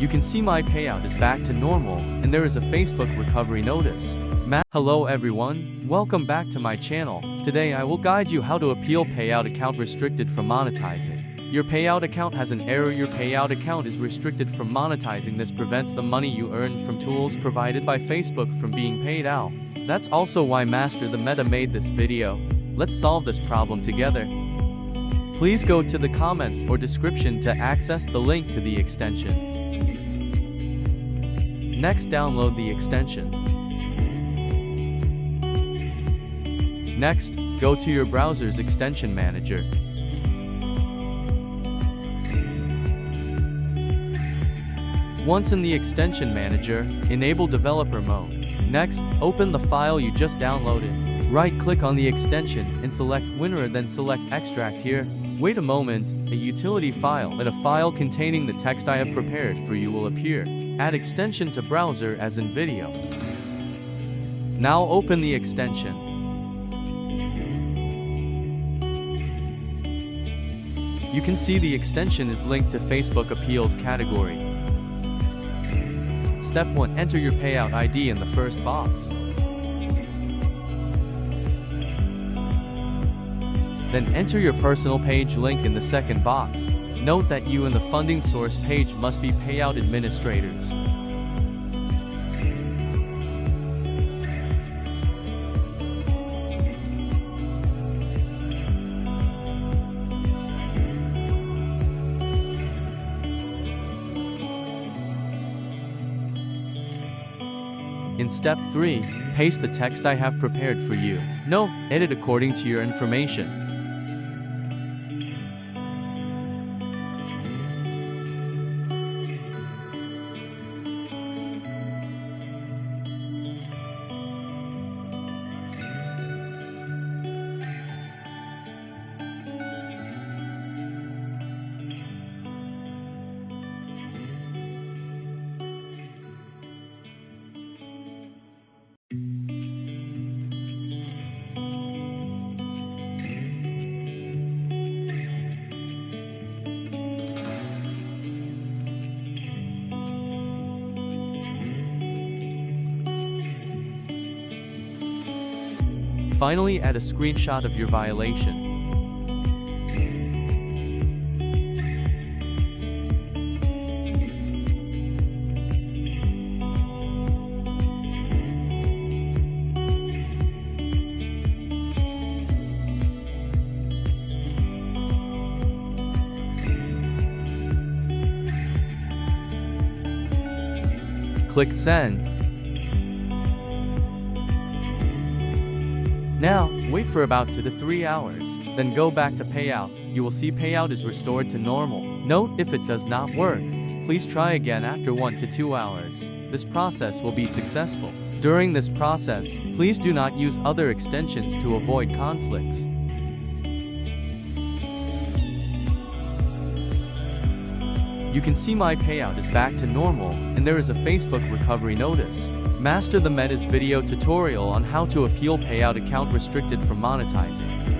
You can see my payout is back to normal, and there is a Facebook recovery notice. Hello everyone, welcome back to my channel. Today I will guide you how to appeal payout account restricted from monetizing. Your payout account has an error. Your payout account is restricted from monetizing. This prevents the money you earn from tools provided by Facebook from being paid out. That's also why Master the Meta made this video. Let's solve this problem together. Please go to the comments or description to access the link to the extension. Next, download the extension. Next, go to your browser's extension manager. Once in the extension manager, enable developer mode. Next, open the file you just downloaded. Right-click on the extension and select Winrar, then select Extract here. Wait a moment, a utility file and a file containing the text I have prepared for you will appear. Add extension to browser as in video. Now open the extension. You can see the extension is linked to Facebook Appeals category. Step 1. Enter your payout ID in the first box. Then enter your personal page link in the second box. Note that you and the funding source page must be payout administrators. In step 3, paste the text I have prepared for you. No, edit according to your information. Finally, add a screenshot of your violation. Click Send. Now, wait for about 2 to 3 hours, then go back to Payout. You will see Payout is restored to normal. Note, if it does not work, please try again after 1 to 2 hours. This process will be successful. During this process, please do not use other extensions to avoid conflicts. You can see my payout is back to normal, and there is a Facebook recovery notice. Master the Meta's video tutorial on how to appeal payout account restricted from monetizing.